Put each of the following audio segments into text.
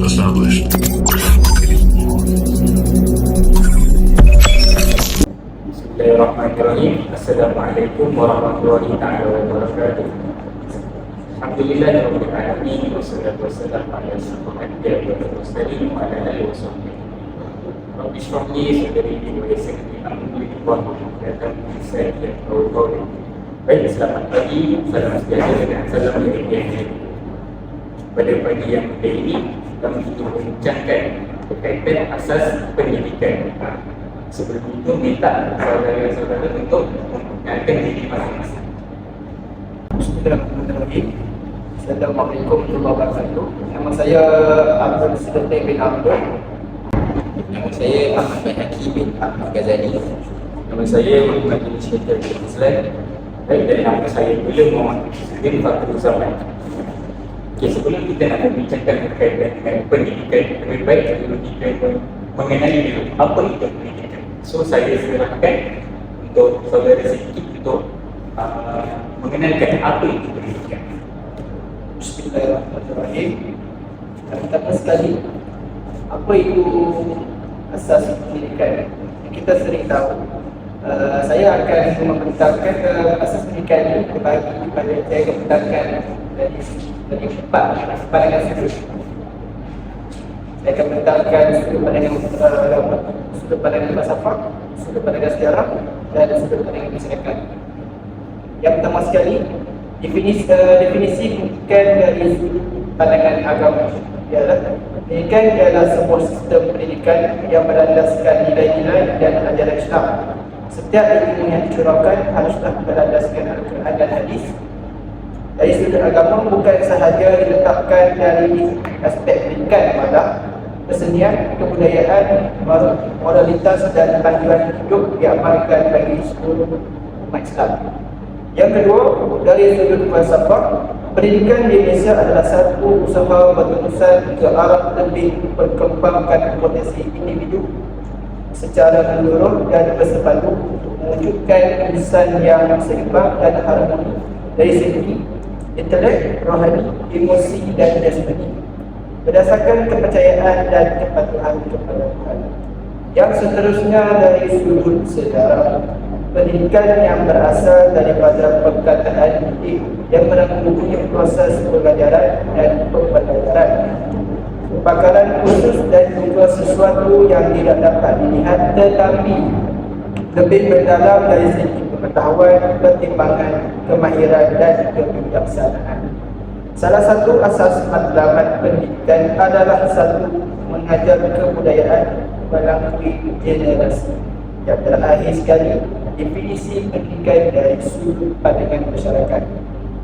Established. Bismillahirrahmanirrahim. Assalamualaikum warahmatullahi taala wabarakatuh. Alhamdulillahirabbil alamin wassalatu wassalamu ala asyrafil anbiya'i wal mursalin wa ala alihi wasahbihi. Rabbi shrah li sadri wa yassir li amri wahlul 'uqdatam min lisani yafqahu qawli. Baik, selamat pagi, salam sejahtera dan salam kebahagiaan. Pada pagi yang mulia ini kami ingin membincangkan berkaitan asas pendidikan. Sebelum itu minta saudara-saudara untuk mengenalkan diri masing-masing. Bismillahirrahmanirrahim. Assalamualaikum warahmatullahi wabarakatuh. Nama saya Abdul Siddiq bin Abdul. Nama saya Ahmad Hakim bin Ahmad Ghazali. Nama saya Muhammad bin Syaitan bin Islam. Dan nama saya pula Muhammad bin Fatul Zaman. Okay, sebelum kita nak membincangkan berkaitan dengan pendidikan, lebih baik dulu kita mengenali dulu apa itu pendidikan. So saya serahkan untuk saudara sedikit untuk mengenalkan apa itu pendidikan. Bismillahirrahmanirrahim. Pertama sekali, apa itu asas pendidikan? Kita sering tahu. Saya akan membentangkan asas pendidikan ini berbagi kepada saya membentangkan dari empat pandangan sudut. Saya akan membentangkan sudut pandangan agama, sudut pandangan falsafah, sudut pandangan sejarah dan sudut pandangan masyarakat. Yang pertama sekali, definisi pendidikan dari sudut pandangan agama ialah pendidikan adalah sebuah sistem pendidikan yang berlandaskan nilai-nilai dan ajaran Islam. Setiap ilmu yang dicurahkan haruslah berlandaskan Al-Quran dan Hadis. Dari sudut agama bukan sahaja diletakkan dari aspek pendidikan, malah kesenian, kebudayaan, moralitas dan panduan hidup diamalkan bagi seluruh umat Islam. Yang kedua, dari sudut falsafah, pendidikan di Malaysia adalah satu usaha berterusan ke arah lebih perkembangkan potensi individu secara menyeluruh dan bersepadu untuk mewujudkan insan yang seimbang dan harmoni dari segi intelek, rohani, emosi dan jasmani berdasarkan kepercayaan dan kepatuhan kepada Tuhan. Yang seterusnya dari sudut sejarah, pendidikan yang berasal daripada perkataan didik yang menanggulangi proses pembelajaran dan pembelajaran, kepakaran khusus dan juga sesuatu yang tidak dapat dilihat tetapi lebih mendalam dari segi pengetahuan, pertimbangan, kemahiran dan kebijaksanaan. Salah satu asas matlamat pendidikan adalah satu, mengajar kebudayaan melalui generasi. Yang terakhir sekali, definisi pendidikan dari sudut pandangan masyarakat.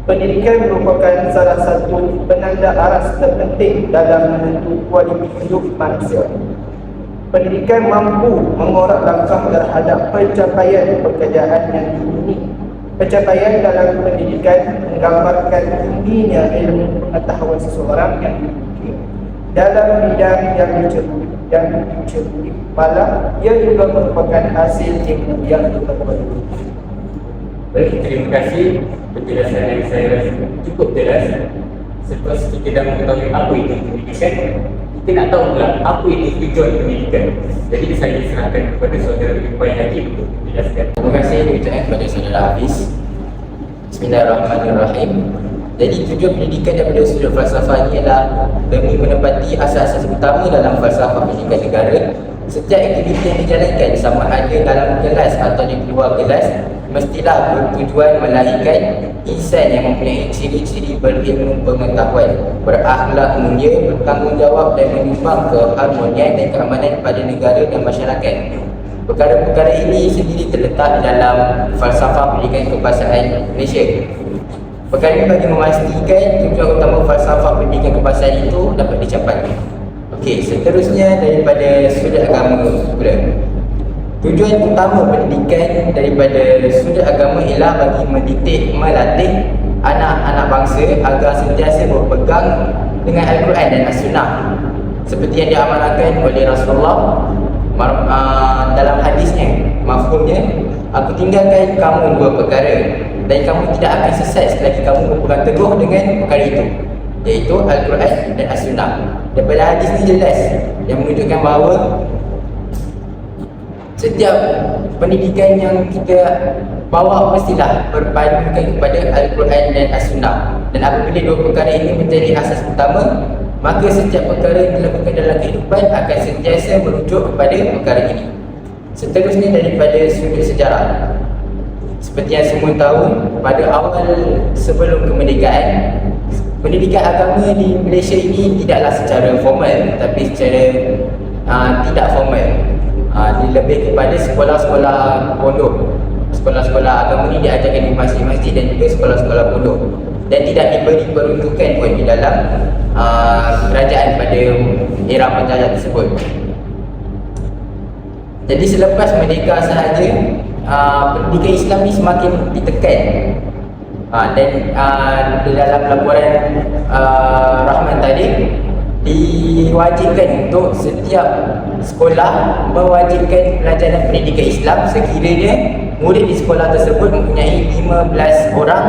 Pendidikan merupakan salah satu penanda aras terpenting dalam menentu kualiti hidup manusia. Pendidikan mampu mengorak langkah terhadap pencapaian pekerjaan yang diingini. Pencapaian dalam pendidikan menggambarkan tingginya ilmu pengetahuan seseorang yang dimiliki dalam bidang yang diceburi, malah ia juga merupakan hasil ilmu yang diperoleh. Baik, terima kasih. Penjelasan yang saya rasa cukup jelas. Selepas kita dah mengetahui apa itu pendidikan, kita nak tahu pula apa itu tujuan pendidikan. Jadi saya serahkan kepada saudara Ibrahim Hakim untuk menjelaskan. Terima kasih diucapkan kepada saudara Hafiz. Bismillahirrahmanirrahim. Jadi tujuan pendidikan daripada sudut falsafah ini adalah demi menepati asas-asas utama dalam falsafah pendidikan negara. Setiap aktiviti yang dijalankan, sama ada dalam kelas atau di luar kelas, mestilah bertujuan melahirkan insan yang mempunyai ciri-ciri berilmu pengetahuan, berakhlak mulia, bertanggungjawab dan menyumbang keharmonian dan keamanan pada negara dan masyarakat. Perkara-perkara ini sendiri terletak dalam falsafah pendidikan kebangsaan Malaysia. Perkara ini bagi memastikan tujuan utama falsafah pendidikan kebangsaan itu dapat dicapai. Okey, seterusnya daripada sudut agama pula. Tujuan utama pendidikan daripada sudut agama ialah bagi mendidik, melatih anak-anak bangsa agar sentiasa berpegang dengan Al-Quran dan As-Sunnah seperti yang diamalkan oleh Rasulullah dalam hadisnya. Mafhumnya, aku tinggalkan kamu dua perkara, dan kamu tidak akan sesat selagi kamu berpegang teguh dengan perkara itu, iaitu Al-Quran dan As-Sunnah. Daripada hadis ni jelas yang menunjukkan bahawa setiap pendidikan yang kita bawa mestilah berpandukan kepada Al-Quran dan As-Sunnah. Dan apabila dua perkara ini menjadi asas utama, maka setiap perkara yang dilakukan dalam kehidupan akan sentiasa merujuk kepada perkara ini. Seterusnya daripada sudut sejarah, seperti yang semua tahu, pada awal sebelum kemerdekaan, pendidikan agama di Malaysia ini tidaklah secara formal, tapi secara tidak formal. Lebih kepada sekolah-sekolah pondok. Sekolah-sekolah agama ini diajarkan di masjid-masjid dan juga sekolah-sekolah pondok, dan tidak diberi peruntukan pun di dalam kerajaan pada era penjajah tersebut. Jadi selepas merdeka sahaja, pendidikan Islam ni semakin ditekan, dan di dalam laporan Rahman tadi diwajibkan untuk setiap sekolah mewajibkan pelajaran pendidikan Islam sekiranya murid di sekolah tersebut mempunyai 15 orang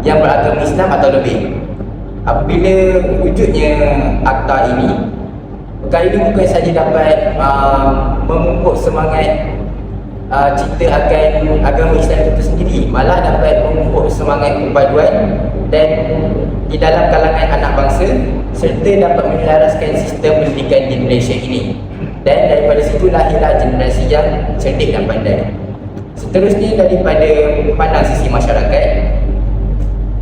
yang beragama Islam atau lebih. Apabila wujudnya akta ini, perkara ini bukan sahaja dapat memupuk semangat cerita akan agama Islam itu sendiri, malah dapat memupuk semangat perpaduan dan di dalam kalangan anak bangsa, serta dapat menyelaraskan sistem pendidikan di Malaysia ini. Dan daripada situ lahirlah generasi yang cerdik dan pandai. Seterusnya, daripada pandang sisi masyarakat,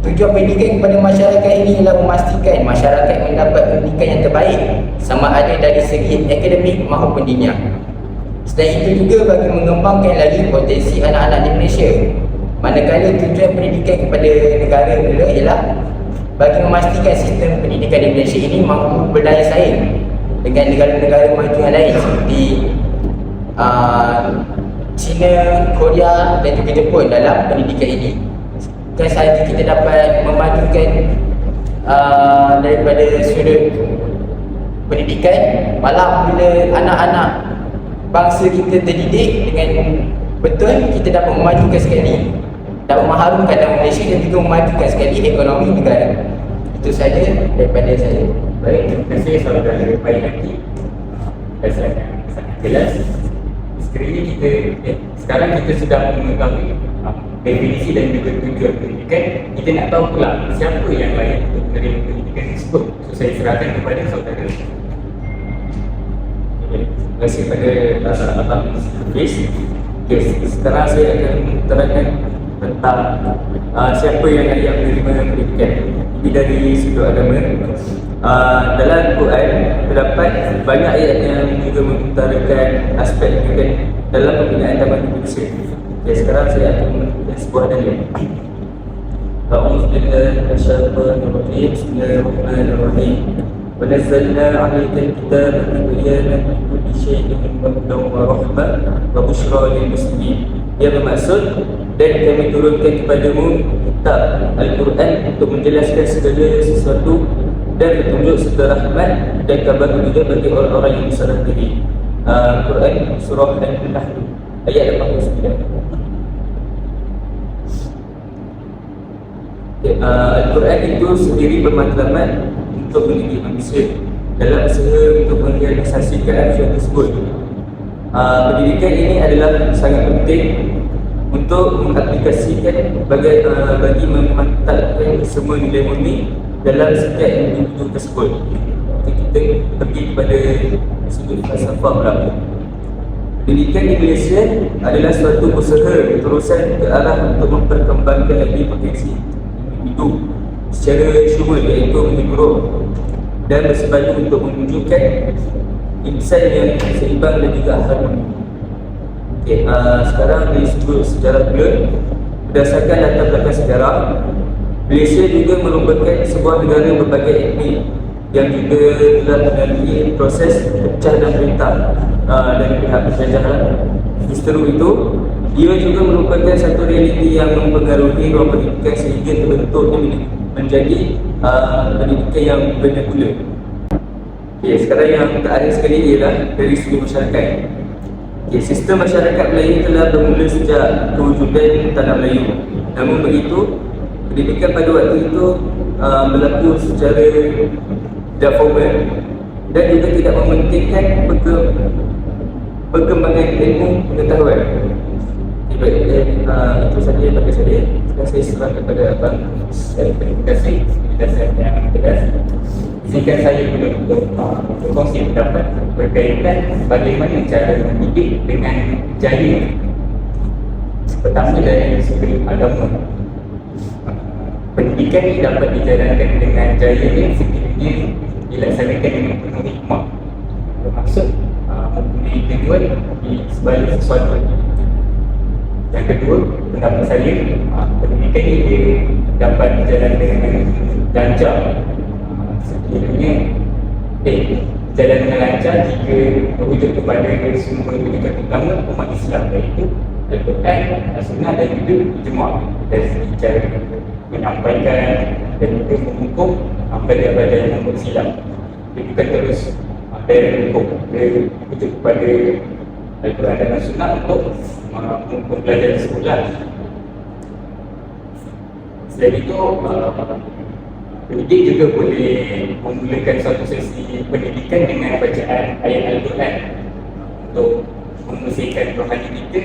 tujuan pendidikan kepada masyarakat ini ialah memastikan masyarakat mendapat pendidikan yang terbaik, sama ada dari segi akademik maupun dinia. Selain itu juga bagi mengembangkan lagi potensi anak-anak di Malaysia. Manakala tujuan pendidikan kepada negara pula ialah bagi memastikan sistem pendidikan di Malaysia ini mampu berdaya saing dengan negara-negara maju yang lain seperti China, Korea dan juga Jepun dalam pendidikan ini. Bukan sahaja kita dapat memajukan daripada sudut pendidikan, malah bila anak-anak bangsa kita terdidik dengan betul, kita dapat memajukan sekali, dapat mengharumkan nama Malaysia dan juga memajukan sekali ekonomi negara. Itu saja daripada saya. Baik, terima kasih saudara baik nanti. Dasar yang sangat jelas. Sekarang kita sudah mengetahui definisi dan juga tujuan pendidikan. Kita nak tahu pula siapa yang layak untuk menerima pendidikan tersebut. So, saya serahkan kepada saudara. Terima kasih kepada Abang Fiz. Sekarang saya akan terangkan tentang siapa yang layak menerima pendidikan. Ini dari sudut agama. Dalam Al-Quran terdapat banyak ayat yang juga mengutarakan aspek pendidikan dalam pembinaan taman Malaysia. Sekarang saya akan menunjukkan sebuah dalil. A'udzubillahi minasyaitonir rajim. Bismillahirrahmanirrahim. Wa nazzalna 'alaikal kitaba tibyanan likulli syai'in wa hudan wa rahmah wa busyra lil muslimin. Yang bermaksud, dan kami turunkan kepadamu kitab Al-Quran untuk menjelaskan segala sesuatu dan petunjuk serta rahmat dan kabar juga bagi orang-orang yang bersalah diri. Quran surah An-Nahl ayat 89. Al-Quran itu sendiri bermatlamat untuk mendidik manusia dalam usaha untuk merealisasikan action tersebut. Pendidikan ini adalah sangat penting untuk mengaplikasikan bagi memantapkan semua nilai murni dalam setiap individu tersebut. Kita pergi kepada sudut falsafah pula. Pendidikan di Malaysia adalah suatu usaha terusan ke arah untuk memperkembangkan lagi potensi individu secara syumul, iaitu menyeluruh dan bersebaju untuk menunjukkan insan yang seimbang dan juga harmoni. Sekarang dari sudut sejarah pula, berdasarkan latar belakang sejarah, Malaysia juga merupakan sebuah negara berbagai etnik yang juga telah melalui proses pecah dan perintah dari pihak penjajahan. Justru itu, ia juga merupakan satu realiti yang mempengaruhi ruang pendidikan sehingga terbentuknya menjadi pendidikan yang berguna. Sekarang yang terakhir sekali ialah dari segi masyarakat. Sistem masyarakat Melayu telah bermula sejak kewujudan tanah Melayu. Namun begitu, pendidikan pada waktu itu berlaku secara tidak formal dan juga tidak mementingkan perkembangan ilmu pengetahuan. Baik, itu saja bagi saya. Sekarang saya serah kepada Abang Syarif. Terima kasih atas yang tegas. Izinkan saya untuk berkongsi pendapat berkaitan bagaimana cara mendidik dengan jaya. Pertama, dari segi agama. Pendidikan ini dapat dijalankan dengan jaya ini sekiranya dilaksanakan dengan penuh hikmah, bermaksud mempunyai tujuan di sebalik sesuatu. Yang kedua, pendapat saya, pendidikan ini dapat dijalankan dengan lancar sekiranya jalan dengan lancar jika merujuk kepada semua pendidikan utama umat Islam, iaitu Al-Quran, As-Sunnah dan juga Ijma'. Dari segi cara menyampaikan dan juga menghukum pelajar-pelajar yang membuat silap. Dia bukan terus dari hukum, dia merujuk kepada Al-Quran dan As-Sunnah untuk menghukum pelajar di sekolah. Selain itu, pendidik juga boleh memulakan suatu sesi pendidikan dengan bacaan ayat Al-Quran untuk membersihkan rohani kita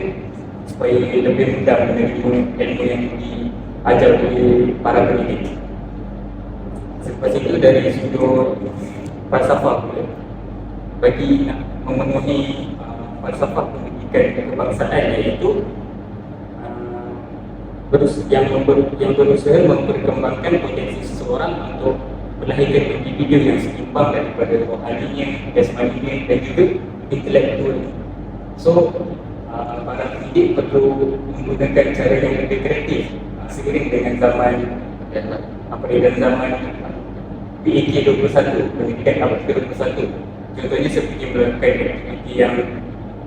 supaya lebih mudah menerima ilmu yang diajar oleh para pendidik. Selepas itu, dari sudut falsafah pula, bagi nak memenuhi falsafah pendidikan kebangsaan, iaitu yang berusaha memperkembangkan potensi seseorang untuk melahirkan individu yang seimbang daripada rohaninya, jasmaninya dan juga intelektual. So, para pendidik perlu menggunakan cara yang lebih kreatif seiring dengan zaman peredaran zaman PAK 21, pendidikan abad ke-21. Contohnya seperti melakukan aktiviti yang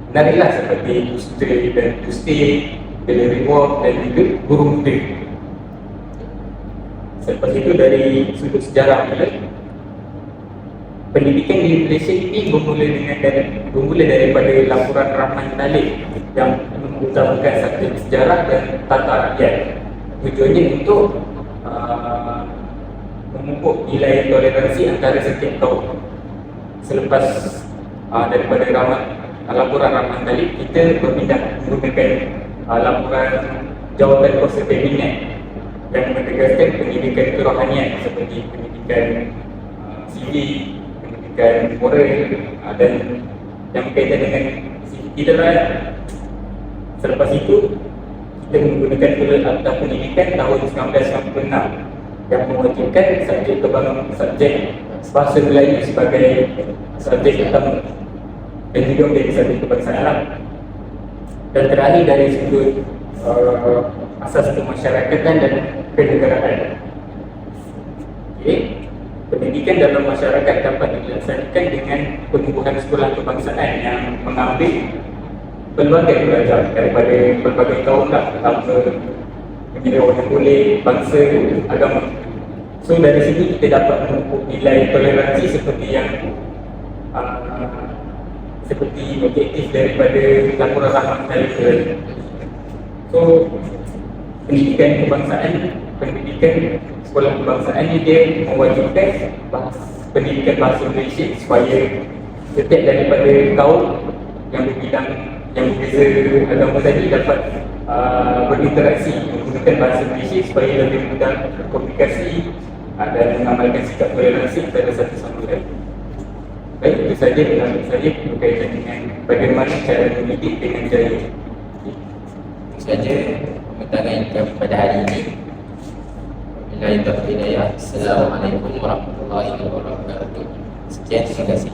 menariklah seperti Tuesday dan Tuesday, Gallery Walk dan juga guru muda. Selepas itu, dari sudut sejarah pula, pendidikan di Malaysia ini bermula daripada laporan Rahman Talib yang mengutamakan subjek sejarah dan tata rakyat. Tujuannya untuk memupuk nilai toleransi antara setiap kaum. Selepas daripada laporan Rahman Talib, kita berpindah menggunakan laporan Jawatan Kuasa Kabinet yang menegaskan pendidikan kerohanian seperti pendidikan sivik, pendidikan moral dan yang berkaitan dengan tidak lain. Selepas itu, kita menggunakan pula Akta Pendidikan tahun 1996 yang mewajibkan subjek bahasa Melayu sebagai subjek utama dan juga menjadi subjek kebangsaan. Dan terakhir, dari sudut asas kemasyarakatan dan kenegaraan. Pendidikan dalam masyarakat dapat dilaksanakan dengan penumbuhan sekolah kebangsaan yang mengambil pelbagai pelajar daripada pelbagai kaum, tanpa menjadi orang boleh, bangsa, agama. So, dari sini kita dapat memupuk nilai toleransi seperti yang seperti objektif daripada laporan Rahman Talib tadi. So, pendidikan sekolah kebangsaan ini dia mewajibkan pendidikan bahasa Malaysia supaya setiap daripada kaum yang berbidang yang berbeza agama tadi dapat berinteraksi menggunakan bahasa Malaysia supaya lebih mudah berkomunikasi dan mengamalkan sikap toleransi antara satu sama lain. Baik, itu saja pendapat saya berkaitan dengan bagaimana cara mendidik dengan jaya. Itu saja pementaran kami pada hari ini. Wabillahi taufiq wal hidayah. Assalamualaikum warahmatullahi wabarakatuh. Sekian, terima kasih.